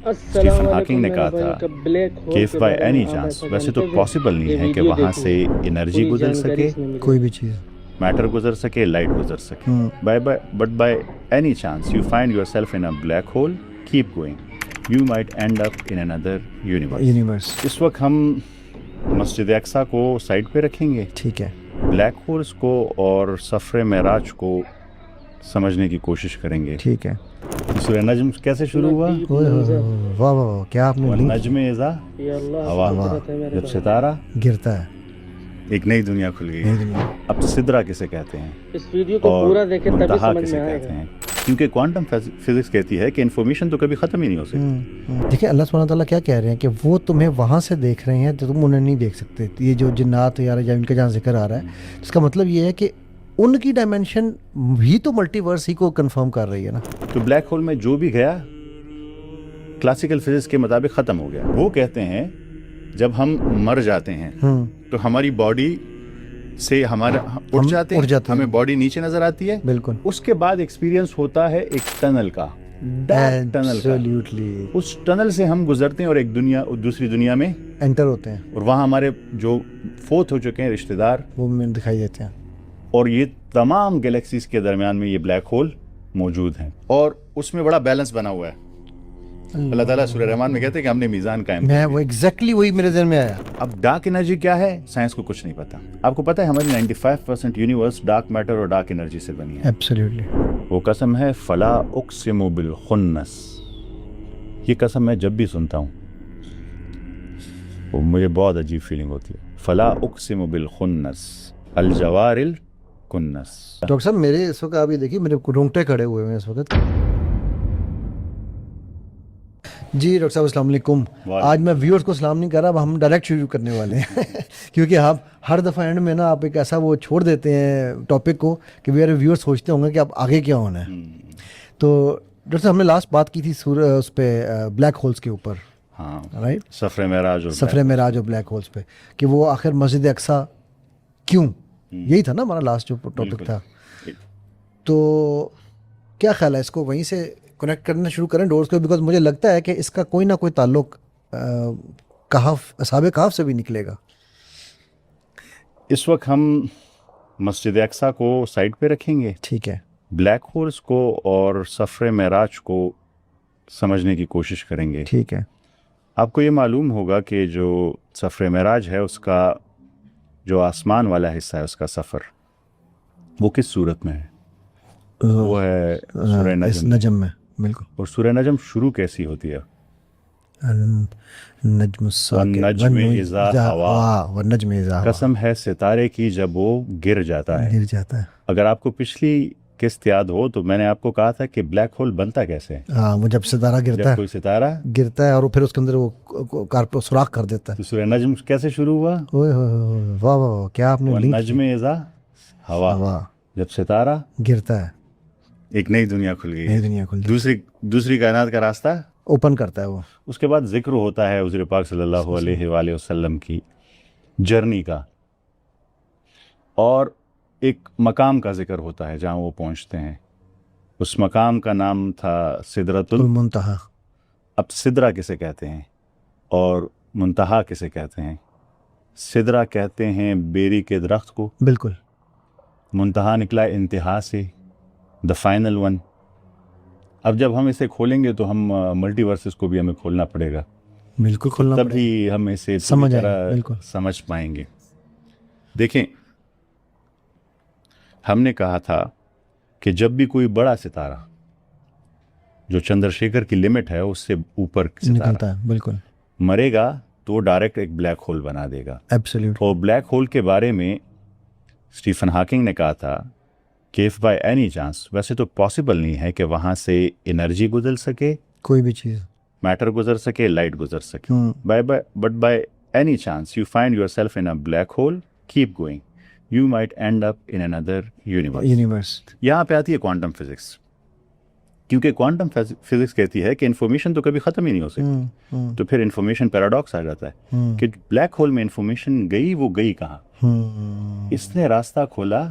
Stephen Hawking نے کہا تھا کہ if by any chance، ویسے تو پاسبل نہیں ہے کہ وہاں سے انرجی گزر سکے، کوئی بھی چیز، میٹر گزر سکے، لائٹ گزر سکے، but by any chance you find yourself in a black hole, keep going, you might end up in another universe. اس وقت ہم مسجد اقصیٰ کو سائڈ پہ رکھیں گے، ٹھیک ہے، بلیک ہولز کو اور سفر معراج کو سمجھنے کی کوشش کریں گے۔ ٹھیک ہے۔ سورہ نجم کیسے شروع ہوا؟ واہ واہ، کیا آپ نے نجم اذا ہوا، جب ستارہ گرتا ہے ایک نئی دنیا کھل گئی۔ اب سدرا کسے کہتے ہیں اس ویڈیو کو اور پورا دیکھیں تبھی منتہا سمجھ کسے میں آئے کہتے گا۔ ہیں، کیونکہ کوانٹم فزکس کہتی ہے کہ انفارمیشن تو کبھی ختم ہی نہیں ہو سکتی۔ دیکھیں اللہ سبحانہ تعالیٰ کیا کہہ رہے ہیں کہ وہ تمہیں وہاں سے دیکھ رہے ہیں تو تم انہیں نہیں دیکھ سکتے۔ یہ جو جنات یا ان کا جہاں ذکر آ رہا ہے، اس کا مطلب یہ ہے کہ ان کی ڈائمینشن بھی تو ملٹی ورس ہی کو کنفرم کر رہی ہے نا۔ تو بلیک ہول میں جو بھی گیا کلاسیکل فزکس کے مطابق ختم ہو گیا۔ وہ کہتے ہیں جب ہم مر جاتے ہیں تو ہماری باڈی سے ہمارا اٹھ جاتے ہیں، ہمیں باڈی نیچے نظر آتی ہے، بالکل۔ اس کے بعد ایکسپیرینس ہوتا ہے ایک ٹنل کا، ڈارک ٹنل کا۔ اس ٹنل سے ہم گزرتے ہیں اور ایک دنیا، دوسری دنیا میں انٹر ہوتے ہیں، اور وہاں ہمارے جو فوت ہو چکے ہیں رشتہ دار وہ دکھائی دیتے ہیں، اور یہ تمام گلیکسیز کے درمیان میں یہ بلیک ہول موجود ہیں، اور اس میں بڑا بیلنس بنا ہوا ہے۔ اللہ تعالیٰ سورہ رحمان میں کہتے ہیں کہ ہم نے میزان قائم کیا۔ وہ ایگزیکٹلی وہی میرے ذہن میں آیا۔ اب ڈارک انرجی کیا ہے؟ سائنس کو کچھ نہیں پتا۔ آپ کو پتا ہے ہماری 95% یونیورس ڈارک میٹر اور ڈارک انرجی سے بنی ہے۔ ایبسلیوٹلی۔ وہ قسم ہے فلا اقسم بالخنس، یہ قسم میں جب بھی سنتا ہوں وہ مجھے بہت عجیب فیلنگ ہوتی ہے۔ فلا اقسم بالخنس الجوار الکنس۔ ڈاکٹر صاحب میرے اس وقت آپ یہ دیکھیے میرے رونگٹے کھڑے ہوئے ہیں اس وقت۔ جی ڈاکٹر صاحب السلام علیکم۔ آج میں ویورز کو سلام نہیں کر رہا، اب ہم ڈائریکٹ شروع کرنے والے ہیں کیونکہ آپ ہر دفعہ اینڈ میں نا آپ ایک ایسا وہ چھوڑ دیتے ہیں ٹاپک کو کہ میرے ویورز سوچتے ہوں گے کہ اب آگے کیا ہونا ہے۔ تو ڈاکٹر صاحب ہم نے لاسٹ بات کی تھی اس پہ بلیک ہولز کے اوپر، ہاں رائٹ، سفر معراج اور بلیک ہولز پہ کہ وہ آخر مسجد اقصیٰ کیوں، یہی تھا نا ہمارا لاسٹ جو ٹاپک تھا۔ تو کیا خیال ہے اس کو وہیں سے کنیکٹ کرنا شروع کریں ڈورز کو، بیکاز مجھے لگتا ہے کہ اس کا کوئی نہ کوئی تعلق کہف، اصحاب کہف سے بھی نکلے گا۔ اس وقت ہم مسجد اقصیٰ کو سائڈ پہ رکھیں گے، ٹھیک ہے، بلیک ہولز کو اور سفر معراج کو سمجھنے کی کوشش کریں گے۔ ٹھیک ہے۔ آپ کو یہ معلوم ہوگا کہ جو سفر معراج ہے اس کا جو آسمان والا حصہ ہے اس کا سفر، وہ کس صورت میں ہے؟ وہ ہے سورہ نجم میں، بالکل۔ اور سورہ نجم شروع کیسی ہوتی ہے؟ نجم اذا ہوا، والنجم اذا ہوا، قسم ہے ستارے کی جب وہ گر جاتا ہے۔ اگر آپ کو پچھلی قسط یاد ہو تو میں نے آپ کو کہا تھا کہ بلیک ہول بنتا کیسے ہے؟ ہاں، وہ جب ستارہ گرتا ہے، کوئی ستارہ گرتا ہے اور پھر اس کے اندر وہ سوراخ کر دیتا ہے۔ تو سورہ نجم کیسے شروع ہوا؟ واہ واہ، کیا آپ نے نجم اذا ہوا، جب ستارہ گرتا ہے ایک نئی دنیا کھل گئی، نئی دنیا کھل گئی، دوسری کائنات کا راستہ اوپن کرتا ہے وہ۔ اس کے بعد ذکر ہوتا ہے حضور پاک صلی اللہ علیہ وآلہ وسلم کی جرنی کا، اور ایک مقام کا ذکر ہوتا ہے جہاں وہ پہنچتے ہیں۔ اس مقام کا نام تھا سدرۃ المنتہا۔ اب سدرا کسے کہتے ہیں اور منتہا کسے کہتے ہیں؟ سدرا کہتے ہیں بیری کے درخت کو، بالکل۔ منتہا نکلا انتہا سے، دا فائنل ون۔ اب جب ہم اسے کھولیں گے تو ہم ملٹی ورسز کو بھی ہمیں کھولنا پڑے گا، بالکل کھولنا پڑے گا، تبھی ہم اسے سمجھ پائیں گے۔ دیکھیں ہم نے کہا تھا کہ جب بھی کوئی بڑا ستارہ جو چندر شیکھر کی لمٹ ہے اس سے اوپر نکلتا ہے، بالکل مرے گا تو وہ ڈائریکٹ ایک بلیک ہول بنا دے گا۔ ایبسلیوٹ۔ اور بلیک ہول کے بارے میں اسٹیفن ہاکنگ نے کہا تھا کہ if by any chance، ویسے تو پاسبل نہیں ہے کہ وہاں سے انرجی گزر سکے، کوئی بھی چیز، میٹر گزر سکے، لائٹ گزر سکے، but by any chance you find yourself in a black hole, keep going, you might end up in another universe. یہاں پہ آتی ہے کوانٹم فزکس، کیونکہ کوانٹم فزکس کہتی ہے کہ انفارمیشن تو کبھی ختم ہی نہیں ہو سکتی، تو پھر انفارمیشن پیراڈاکس آ جاتا ہے کہ بلیک ہول میں انفارمیشن گئی، وہ گئی کہاں؟ اس نے راستہ کھولا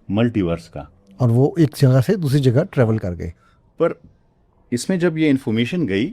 ملٹی ورس کا، اور وہ ایک جگہ سے دوسری جگہ ٹریول کر گئے۔ پر اس میں جب یہ انفارمیشن گئی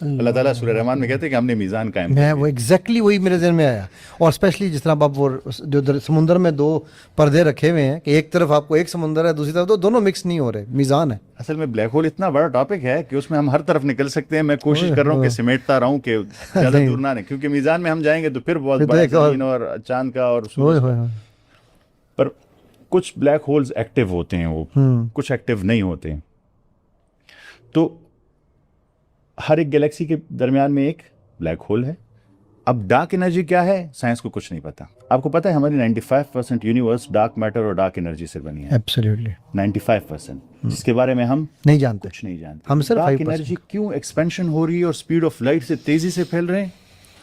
اللہ تعالیٰ سورہ رحمان میں کہتے ہیں کہ ہم نے میزان قائم میں وہ ایگزیکٹلی وہی میرے ذہن میں آیا. اور اسپیشلی جس طرح آپ وہ جو سمندر میں 2 پردے رکھے ہوئے ہیں کہ ایک طرف آپ کو ایک سمندر ہے, دوسری طرف تو دونوں مکس نہیں ہو رہے, میزان ہے. اصل میں بلیک ہول اتنا بڑا ٹاپک ہے کہ اس میں ہم ہر طرف نکل سکتے ہیں. میں کوشش کر رہا ہوں کہ سمیٹتا رہوں کہ زیادہ دور نہ رہیں, کیونکہ میزان میں ہم جائیں گے تو پھر بہت بڑا زمین اور چاند کا اور سورج کا. پر کچھ بلیک ہولز ایکٹیو ہوتے ہیں, وہ کچھ ایکٹیو نہیں ہوتے ہیں. تو ہر ایک گلیکسی کے درمیان میں ایک بلیک ہول ہے. اب ڈارک انرجی کیا ہے, سائنس کو کچھ نہیں پتا. آپ کو پتا ہے ہماری 95% یونیورس ڈارک میٹر اور ڈارک انرجی سے بنی ہے. ایبسلیوٹلی 95%, جس کے بارے میں ہم نہیں جانتے, کچھ نہیں جانتے. ہم صرف ڈارک انرجی کیوں ایکسپینشن ہو رہی ہے اور اسپیڈ آف لائٹ سے تیزی سے پھیل رہے ہیں,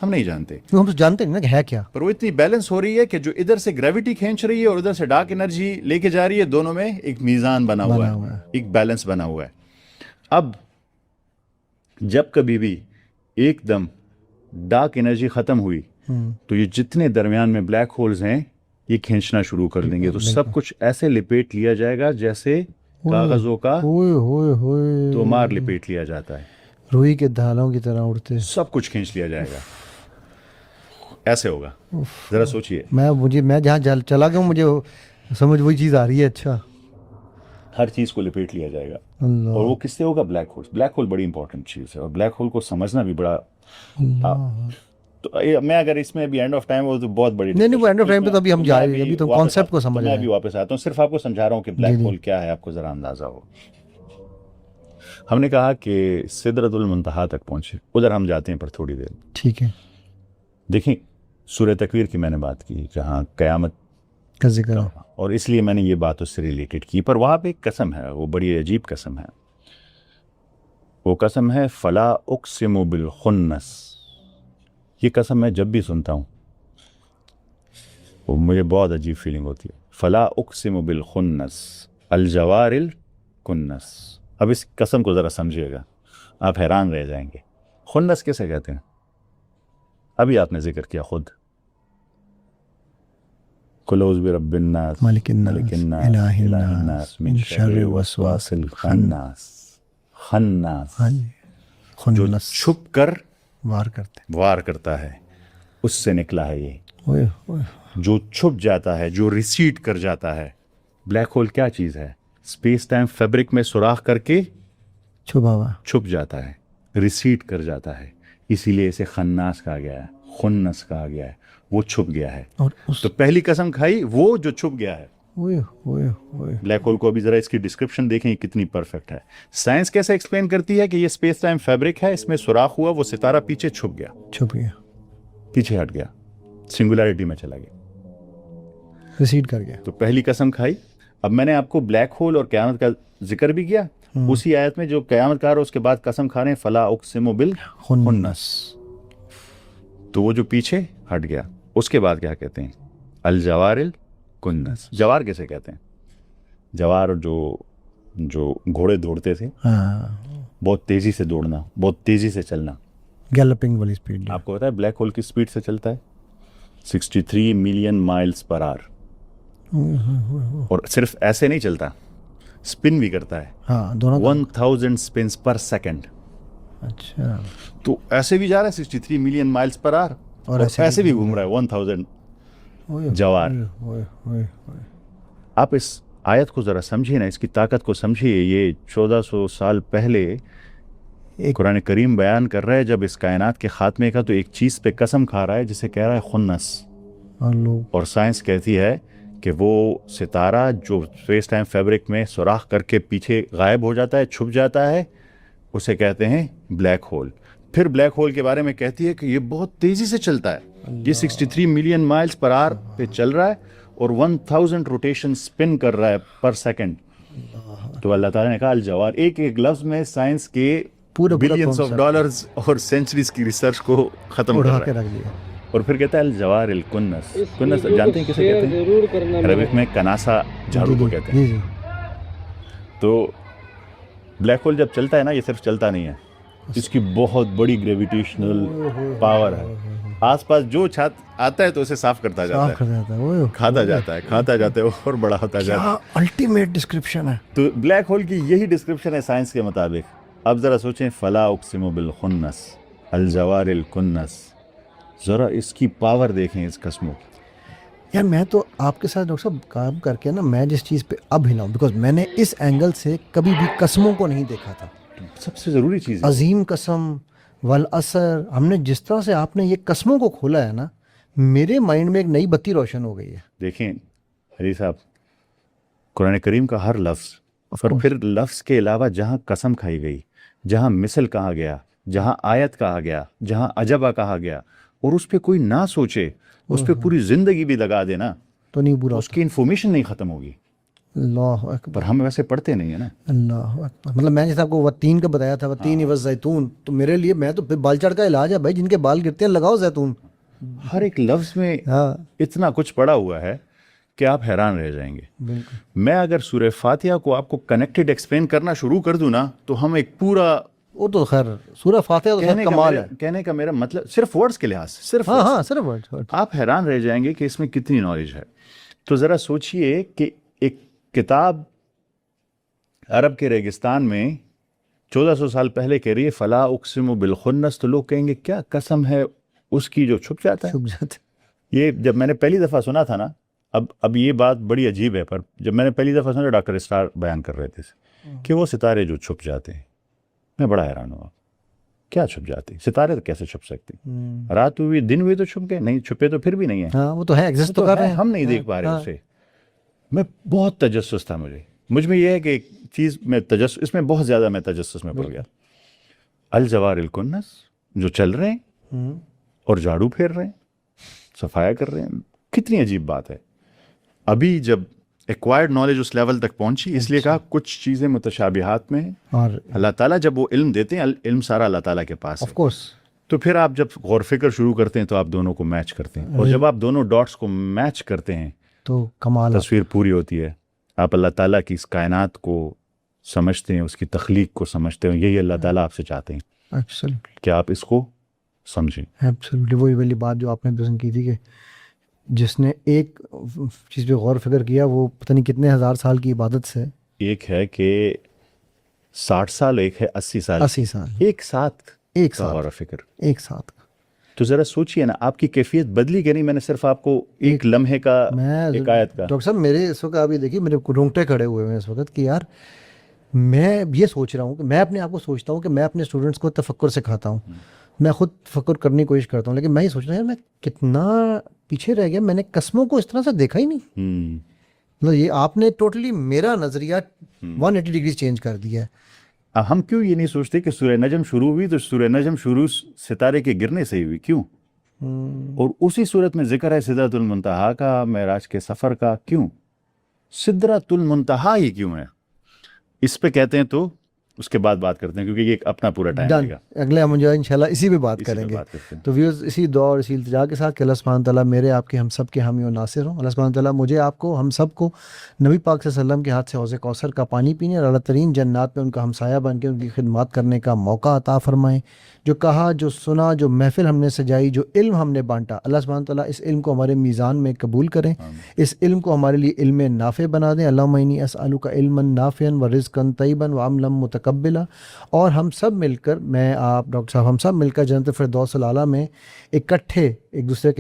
ہم نہیں جانتے. ہم تو جانتے نہیں نا کہ ہے کیا, پر وہ اتنی بیلنس ہو رہی ہے کہ جو ادھر سے گریوٹی کھینچ رہی ہے اور ادھر سے ڈارک انرجی لے کے جا رہی ہے, دونوں میں ایک میزان بنا ہوا ہے, ایک بیلنس بنا ہوا ہے. اب جب کبھی بھی ایک دم ڈارک انرجی ختم ہوئی تو یہ جتنے درمیان میں بلیک ہولز ہیں یہ کھینچنا شروع کر دیں گے. تو سب کچھ ایسے لپیٹ لیا جائے گا جیسے کاغذوں کا تومار لپیٹ لیا جاتا ہے, روئی کے دھالوں کی طرح اڑتے, سب کچھ کھینچ لیا جائے گا. ایسے ہوگا, ذرا سوچئے. میں جہاں چلا گیا ہوں مجھے سمجھ وہی چیز آ رہی ہے. اچھا, ہر چیز کو لپیٹ لیا جائے گا. اور وہ کس سے ہوگا؟ Black hole. بلیک ہول بڑی امپورٹنٹ چیز ہے اور بلیک ہول کو سمجھنا بھی بڑا. تو میں اگر اس میں بھی اینڈ آف ٹائم ہو تو بہت بڑی نہیں وہ اینڈ آف ٹائم پہ تو ابھی ہم جا رہے ہیں, ابھی تو کانسیپٹ کو سمجھ رہے ہیں. میں بھی واپس آتا ہوں, صرف آپ کو سمجھا رہا ہوں کہ بلیک ہول کیا ہے, آپ کو ذرا اندازہ ہو. ہم نے کہا کہ سدرۃ المنتہا تک پہنچے, ادھر ہم جاتے ہیں پر تھوڑی دیر. ٹھیک ہے, دیکھیں سورہ تکویر کی میں نے بات کی جہاں قیامت کا ذکر ہے, اور اس لیے میں نے یہ بات اس سے ریلیٹڈ کی. پر وہاں پہ ایک قسم ہے, وہ بڑی عجیب قسم ہے. وہ قسم ہے فلا اقسم بالخنس. یہ قسم میں جب بھی سنتا ہوں وہ مجھے بہت عجیب فیلنگ ہوتی ہے. فلا اقسم بالخنس الجوار الکنس. اب اس قسم کو ذرا سمجھیے گا, آپ حیران رہ جائیں گے. خنس کیسے کہتے ہیں؟ ابھی آپ نے ذکر کیا خود, کلوز برب الناس ملک الناس الہ الناس من شر وسواس الخناس. خناس جو خنس چھپ کر وار کرتا ہے, اس سے نکلا ہے یہ. اوئے جو چھپ جاتا ہے, جو ریسیڈ کر جاتا ہے. بلیک ہول کیا چیز ہے؟ اسپیس ٹائم فیبرک میں سوراخ کر کے چھپ جاتا ہے, ریسیڈ کر جاتا ہے. اسی لیے اسے خناس کہا گیا ہے, خنس کہا گیا ہے. وہ چھپ گیا ہے. تو پہلی قسم کھائی وہ جو چھپ گیا ہے. بلیک ہول کو ابھی ذرا اس کی ڈسکرپشن دیکھیں کتنی پرفیکٹ ہے. سائنس کیسے ایکسپلین کرتی ہے کہ یہ اسپیس ٹائم فیبرک ہے, اس میں سوراخ ہوا, وہ ستارہ پیچھے چھپ گیا, پیچھے ہٹ گیا, سنگولیرٹی میں چلا گیا, ریسیڈ کر گیا. تو پہلی قسم کھائی. اب میں نے آپ کو بلیک ہول اور قیامت کا ذکر بھی کیا. اسی آیت میں جو قیامت کا رہا اس کے بعد قسم کھا رہے ہیں فلا اقسم بالخنس. تو وہ جو پیچھے ہٹ گیا, اس کے بعد کیا کہتے ہیں؟ الجوار الکنس. جوار کیسے کہتے ہیں؟ جوار جو گھوڑے دوڑتے تھے, بہت تیزی سے دوڑنا, بہت تیزی سے چلنا, گیلپنگ والی سپیڈ. آپ کو پتا ہے بلیک ہول کی سپیڈ سے چلتا ہے 63 ملین مائلز پر آور. اور صرف ایسے نہیں چلتا, اسپن بھی کرتا ہے. ہاں, دونوں 1000 اسپنس پر سیکنڈ. اچھا, تو ایسے بھی جا رہا ہے 63 ملین مائلز پر آور, اور ایسے بھی گھوم رہا ہے 1000 جوار. آپ اس آیت کو ذرا سمجھیے نا, اس کی طاقت کو سمجھیے. یہ 1400 سال پہلے قرآن کریم بیان کر رہا ہے جب اس کائنات کے خاتمے کا, تو ایک چیز پہ قسم کھا رہا ہے جسے کہہ رہا ہے خنس. اور سائنس کہتی ہے کہ وہ ستارہ جو اسپیس ٹائم فیبرک میں سوراخ کر کے پیچھے غائب ہو جاتا ہے, چھپ جاتا ہے, اسے کہتے ہیں بلیک ہول. پھر بلیک ہول کے بارے میں کہتی ہے کہ یہ بہت تیزی سے چلتا ہے, یہ 63 ملین مائلز پر آور پہ چل رہا ہے اور 1000 روٹیشن اسپن کر رہا ہے پر سیکنڈ. تو اللہ تعالیٰ نے کہا الجوار. ایک ایک لفظ میں سائنس کے بلینز آف ڈالرز اور سینچریز کی ریسرچ کو ختم کر رہا ہے. اور پھر کہتا ہے الجوار الکنس. کنس جانتے ہیں کسے کہتے ہیں؟ عربک میں کناسا جھاڑو کو کہتے ہیں. تو بلیک ہول جب چلتا ہے نا, یہ صرف چلتا نہیں ہے, اس کی بہت بڑی گریویٹیشنل پاور ہے. آس پاس جو چھات آتا ہے تو اسے صاف کرتا جاتا ہے, کھاتا جاتا ہے اور بڑا ہوتا جاتا ہے. الٹیمیٹ ڈسکرپشن ہے. تو بلیک ہول کی یہی ڈسکرپشن ہے سائنس کے مطابق. اب ذرا سوچیں فلا اقسم بالخنس الجوار الکنس، ذرا اس کی پاور دیکھیں اس قسموں کی. یار میں تو آپ کے ساتھ ڈاکٹر صاحب کام کر کے نا میں جس چیز پہ اب ہلا ہوں، بیکاز میں نے اس اینگل سے کبھی بھی قسموں کو نہیں دیکھا تھا. سب سے ضروری چیز ہے عظیم قسم والعصر، ہم نے جس طرح سے آپ نے یہ قسموں کو کھولا ہے نا، میرے مائنڈ میں ایک نئی بتی روشن ہو گئی ہے. دیکھیں حری صاحب، قرآن کریم کا ہر لفظ اور پھر لفظ کے علاوہ جہاں قسم کھائی گئی، جہاں مثل کہا گیا، جہاں آیت کہا گیا، جہاں عجبہ کہا گیا، اور اس پہ کوئی نہ سوچے، اس پہ پوری زندگی بھی لگا دینا تو نہیں برا اس کی انفارمیشن نہیں ختم ہوگی. اللہ اکبر. پر ہم ویسے پڑھتے نہیں ہیں نا. اللہ اکبر. مطلب میں جیسے آپ کو وتین کا بتایا تھا، وتین والزیتون، تو میرے لیے میں تو بال چڑھ کا علاج ہے بھائی، جن کے بال گرتے ہیں لگاؤ زیتون. ہر ایک لفظ میں اتنا کچھ پڑا ہوا ہے کہ آپ حیران رہ جائیں گے. بالکل. میں اگر سورہ فاتحہ کو آپ کو کنیکٹڈ ایکسپلین کرنا شروع کر دوں نا تو ہم ایک پورا، وہ تو خیر سورہ فاتحہ تو خیر کمال ہے. کہنے کا میرا مطلب صرف ورڈز کے لحاظ سے، صرف ہاں صرف ورڈ. آپ حیران رہ جائیں گے کہ اس میں کتنی نالج ہے. تو ذرا سوچئے کہ ایک کتاب عرب کے ریگستان میں 1400 سال پہلے کہہ رہی ہے فلا اقسم بالخنس، تو لوگ کہیں گے کیا قسم ہے اس کی جو چھپ جاتا ہے. چھپ جاتے. یہ جب میں نے پہلی دفعہ سنا تھا نا، اب یہ بات بڑی عجیب ہے، پر جب میں نے پہلی دفعہ سنا ڈاکٹر اسرار بیان کر رہے تھے کہ وہ ستارے جو چھپ جاتے ہیں، میں بڑا حیران ہوا. کیا چھپ جاتے ہیں ستارے؟ تو کیسے چھپ سکتے ہیں؟ رات ہوئی دن ہوئی تو چھپ گئے؟ نہیں چھپے تو پھر بھی نہیں ہیں. ہاں وہ تو ہے، ایگزسٹ تو کر رہے ہیں، ہم نہیں دیکھ پا رہے اسے. میں بہت تجسس تھا مجھ میں یہ ہے کہ ایک چیز میں اس میں بہت زیادہ میں تجسس میں پڑ گیا. الجوار الکنس، جو چل رہے ہیں اور جھاڑو پھیر رہے ہیں، صفایا کر رہے ہیں. کتنی عجیب بات ہے. ابھی جب ایکوائرڈ نالج اس لیول تک پہنچی، اس لیے کہا کچھ چیزیں متشابہات میں ہیں، اور اللہ تعالیٰ جب وہ علم دیتے ہیں، علم سارا اللہ تعالیٰ کے پاس ہے. Of course. تو پھر آپ جب غور فکر شروع کرتے ہیں تو آپ دونوں کو میچ کرتے ہیں، اور جب آپ دونوں ڈاٹس کو میچ کرتے ہیں تو کمال تصویر پوری ہوتی ہے. آپ اللہ تعالیٰ کی اس کائنات کو سمجھتے ہیں، اس کی تخلیق کو سمجھتے ہیں. یہی اللہ تعالیٰ آپ سے چاہتے ہیں ایبسلیٹلی. کہ آپ اس کو سمجھیں. ایبسلیٹلی. وہی والی بات جو آپ نے پسند کی تھی کہ جس نے ایک چیز پہ غور فکر کیا وہ پتہ نہیں کتنے ہزار سال کی عبادت سے. ایک ہے کہ 60 سال، ایک ہے 80 سال، 80 سال ایک ساتھ غور و فکر ایک ساتھ. تو ذرا سوچئے نا، آپ کی کیفیت بدلی کہ نہیں. میں نے صرف آپ کو ایک لمحے کا، ایک آیت کا. ڈاکٹر صاحب میرے اس وقت آپ یہ دیکھیے میرے رونگٹے کھڑے ہوئے ہیں اس وقت کہ یار میں یہ سوچ رہا ہوں کہ میں اپنے آپ کو سوچتا ہوں کہ میں اپنے اسٹوڈنٹس کو تفکر سکھاتا ہوں، میں خود تفکر کرنے کی کوشش کرتا ہوں، لیکن میں یہ سوچ رہا ہوں یار میں کتنا پیچھے رہ گیا. میں نے قسموں کو اس طرح سے دیکھا ہی نہیں. مطلب یہ آپ نے ٹوٹلی میرا نظریہ 180 ڈگری چینج کر دیا ہے. ہم کیوں یہ نہیں سوچتے کہ سورہ نجم شروع ہوئی تو سورہ نجم شروع ستارے کے گرنے سے ہی ہوئی؟ کیوں؟ اور اسی صورت میں ذکر ہے سدرۃ المنتہا کا، معراج کے سفر کا. کیوں سدرۃ المنتہا ہی کیوں ہے؟ اس پہ کہتے ہیں تو اس کے بعد بات کرتے ہیں، کیونکہ یہ ایک اپنا پورا ٹائم لے گا. اگلے ہم جو انشاءاللہ اسی پہ بات کریں گے. تو ویورز اسی دعا اور اسی التجا کے ساتھ کہ اللہ سبحانہ تعالیٰ میرے آپ کے ہم سب کے حامی و ناصر ہوں. اللہ سبحانہ تعالیٰ مجھے آپ کو ہم سب کو نبی پاک صلی اللہ علیہ وسلم کے ہاتھ سے حوض کوثر کا پانی پینے اور اعلیٰ ترین جنات میں ان کا ہمسایہ بن کے ان کی خدمات کرنے کا موقع عطا فرمائیں. جو کہا، جو سنا، جو محفل ہم نے سجائی، جو علم ہم نے بانٹا، اللہ سبحانہ تعالیٰ اس علم کو ہمارے میزان میں قبول کریں، اس علم کو ہمارے لیے علم نافع بنا دیں. اللہم انی اسألک علما نافعا ورزقا طیبا وعملا متقبلا. اور ہم سب مل کر، میں آپ ڈاکٹر صاحب، ہم سب مل کر جنت الفردوس الاعلیٰ میں اکٹھے ایک دوسرے کے